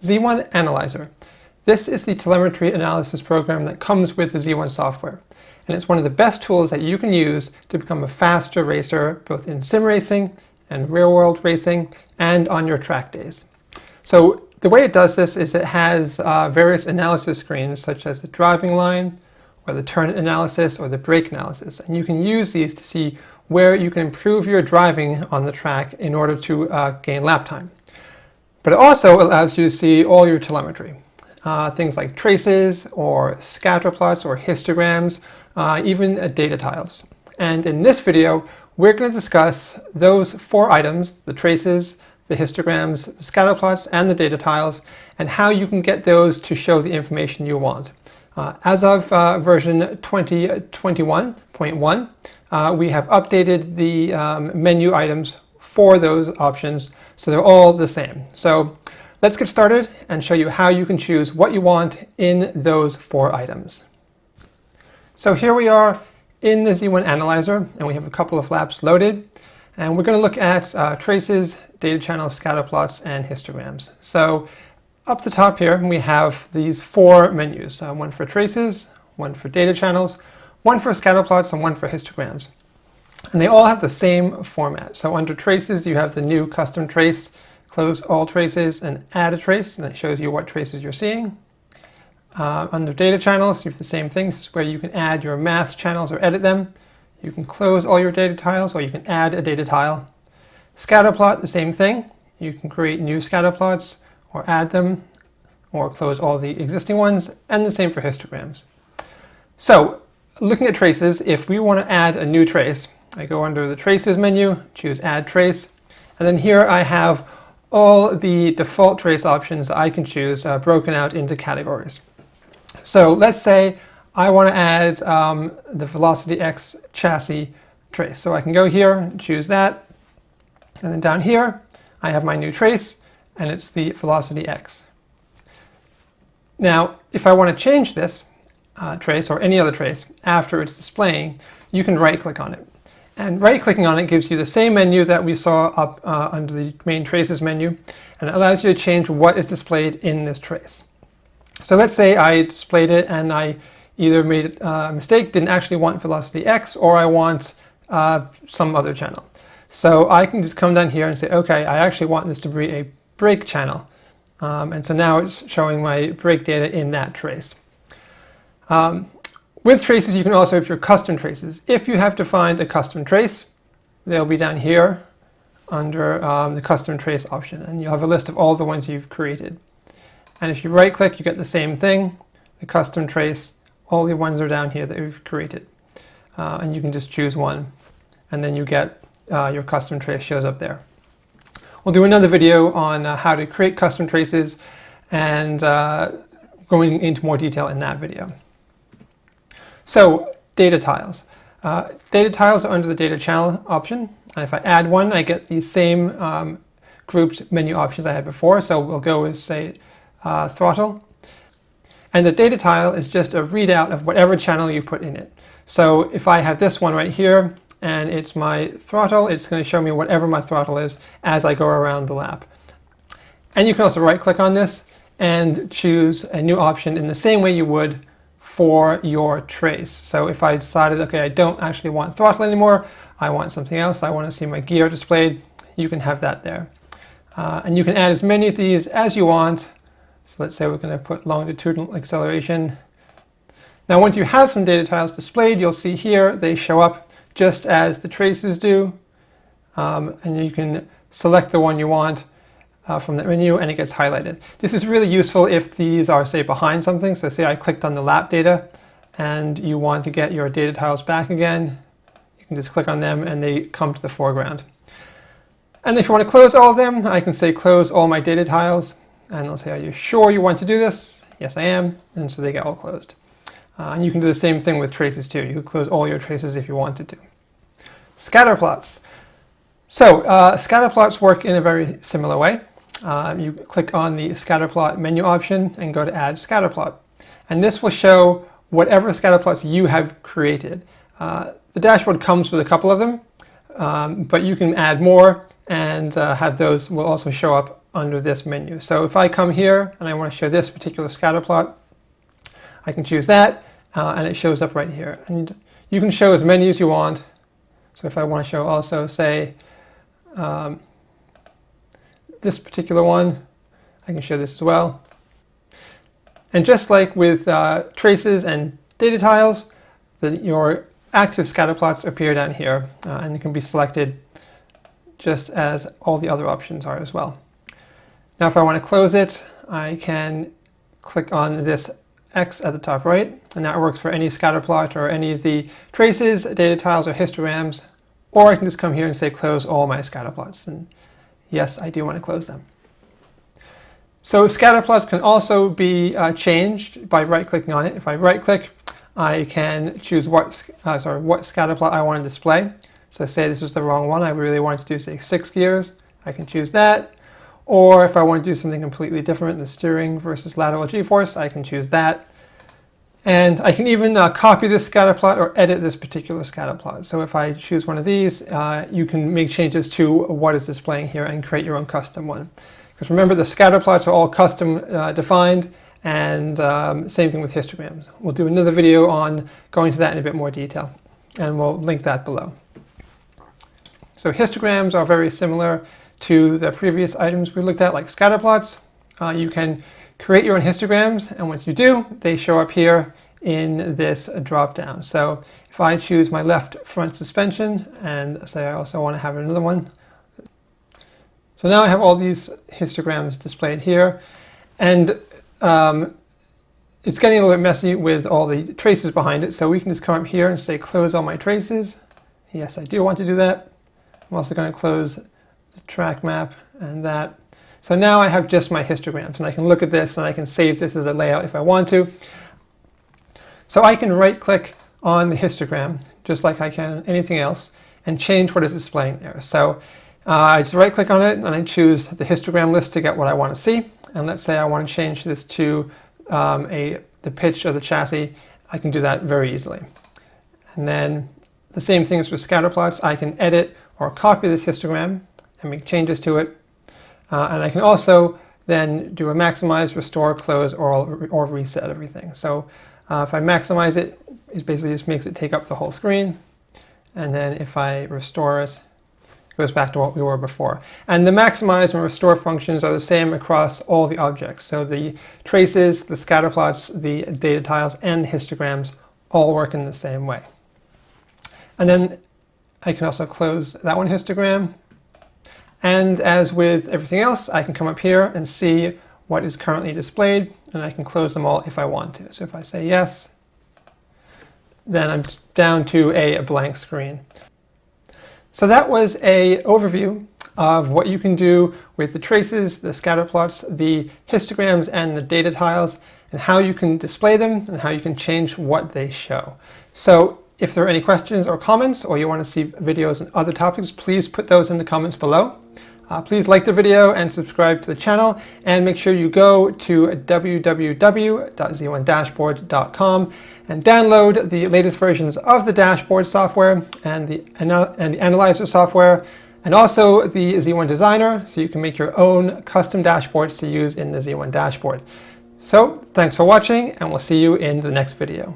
Z1 Analyzer. This is the telemetry analysis program that comes with the Z1 software. And it's one of the best tools that you can use to become a faster racer, both in sim racing and real-world racing and on your track days. So the way it does this is it has various analysis screens, such as the driving line, or the turn analysis, or the brake analysis. And you can use these to see where you can improve your driving on the track in order to gain lap time. But it also allows you to see all your telemetry. Things like traces, or scatter plots, or histograms, even data tiles. And in this video, we're going to discuss those 4 items: the traces, the histograms, the scatter plots, and the data tiles, and how you can get those to show the information you want. As of version 2021.1, we have updated the menu items for those options, so they're all the same. So let's get started and show you how you can choose what you want in those 4 items. So here we are in the Z1 Analyzer, and we have a couple of laps loaded, and we're going to look at traces, data channels, scatter plots, and histograms. So up the top here we have these 4 menus, one for traces, one for data channels, one for scatter plots, and one for histograms. And they all have the same format. So under traces you have the new custom trace, close all traces, and add a trace, and it shows you what traces you're seeing. Under data channels you have the same thing. This is where you can add your math channels or edit them. You can close all your data tiles, or you can add a data tile. Scatter plot, the same thing. You can create new scatter plots, or add them, or close all the existing ones, and the same for histograms. So looking at traces, if we want to add a new trace, I go under the traces menu, choose add trace, and then here I have all the default trace options that I can choose broken out into categories. So let's say I want to add the Velocity X chassis trace. So I can go here and choose that, and then down here I have my new trace, and it's the Velocity X. Now if I want to change this trace, or any other trace, after it's displaying, you can right click on it. And right clicking on it gives you the same menu that we saw up under the main traces menu, and it allows you to change what is displayed in this trace. So let's say I displayed it and I either made a mistake, didn't actually want Velocity X, or I want some other channel. So I can just come down here and say, okay, I actually want this to be a brake channel. And so now it's showing my brake data in that trace. With traces, you can also have your custom traces. If you have defined a custom trace, they'll be down here under the custom trace option, and you'll have a list of all the ones you've created. And if you right click, you get the same thing, the custom trace. All the ones are down here that we've created. And you can just choose one, and then you get your custom trace shows up there. We'll do another video on how to create custom traces, and going into more detail in that video. So data tiles. Data tiles are under the data channel option, and if I add one, I get the same grouped menu options I had before. So we'll go with, say, throttle. And the data tile is just a readout of whatever channel you put in it. So if I have this one right here, and it's my throttle, it's going to show me whatever my throttle is as I go around the lap. And you can also right click on this and choose a new option in the same way you would for your trace. So if I decided, okay, I don't actually want throttle anymore, I want something else, I want to see my gear displayed, you can have that there. And you can add as many of these as you want. So let's say we're going to put longitudinal acceleration. Now once you have some data tiles displayed, you'll see here they show up just as the traces do, and you can select the one you want from that menu, and it gets highlighted. This is really useful if these are, say, behind something. So say I clicked on the lap data and you want to get your data tiles back again, you can just click on them and they come to the foreground. And if you want to close all of them, I can say close all my data tiles, and they'll say, are you sure you want to do this? Yes, I am. And so they get all closed. And you can do the same thing with traces too. You can close all your traces if you wanted to. Scatter plots. So scatter plots work in a very similar way. You click on the scatter plot menu option and go to add scatter plot. And this will show whatever scatter plots you have created. The dashboard comes with a couple of them, but you can add more, and have those will also show up under this menu. So if I come here and I want to show this particular scatter plot, I can choose that, and it shows up right here. And you can show as many as you want. So if I want to show also, say, this particular one, I can show this as well. And just like with traces and data tiles, your active scatter plots appear down here, and they can be selected just as all the other options are as well. Now if I want to close it, I can click on this X at the top right, and that works for any scatter plot or any of the traces, data tiles, or histograms. Or I can just come here and say close all my scatter plots, and yes, I do want to close them. So scatter plots can also be changed by right-clicking on it. If I right-click, I can choose what scatter plot I want to display. So say this is the wrong one, I really want to do, say, 6 gears, I can choose that. Or if I want to do something completely different, the steering versus lateral g-force, I can choose that. And I can even copy this scatter plot or edit this particular scatter plot. So if I choose one of these, you can make changes to what is displaying here and create your own custom one. Because remember, the scatter plots are all custom defined, and same thing with histograms. We'll do another video on going to that in a bit more detail, and we'll link that below. So histograms are very similar to the previous items we looked at, like scatter plots. You can create your own histograms, and once you do, they show up here in this drop down. So if I choose my left front suspension and say I also want to have another one, so now I have all these histograms displayed here, and it's getting a little bit messy with all the traces behind it, so we can just come up here and say close all my traces. Yes, I do want to do that. I'm also going to close the track map and that. So now I have just my histograms, and I can look at this and I can save this as a layout if I want to. So I can right click on the histogram just like I can anything else and change what is displaying there. So I just right click on it and I choose the histogram list to get what I want to see. And let's say I want to change this to the pitch of the chassis. I can do that very easily. And then the same thing as with scatter plots. I can edit or copy this histogram and make changes to it. And I can also then do a maximize, restore, close, or reset everything. So if I maximize it, it basically just makes it take up the whole screen. And then if I restore it, it goes back to what we were before. And the maximize and restore functions are the same across all the objects. So the traces, the scatter plots, the data tiles, and the histograms all work in the same way. And then I can also close that one histogram. And as with everything else, I can come up here and see what is currently displayed, and I can close them all if I want to. So if I say yes, then I'm down to a blank screen. So that was an overview of what you can do with the traces, the scatter plots, the histograms, and the data tiles, and how you can display them and how you can change what they show. So if there are any questions or comments, or you want to see videos on other topics, please put those in the comments below. Please like the video and subscribe to the channel, and make sure you go to www.z1dashboard.com and download the latest versions of the dashboard software and the analyzer software, and also the Z1 Designer, so you can make your own custom dashboards to use in the Z1 dashboard. So thanks for watching, and we'll see you in the next video.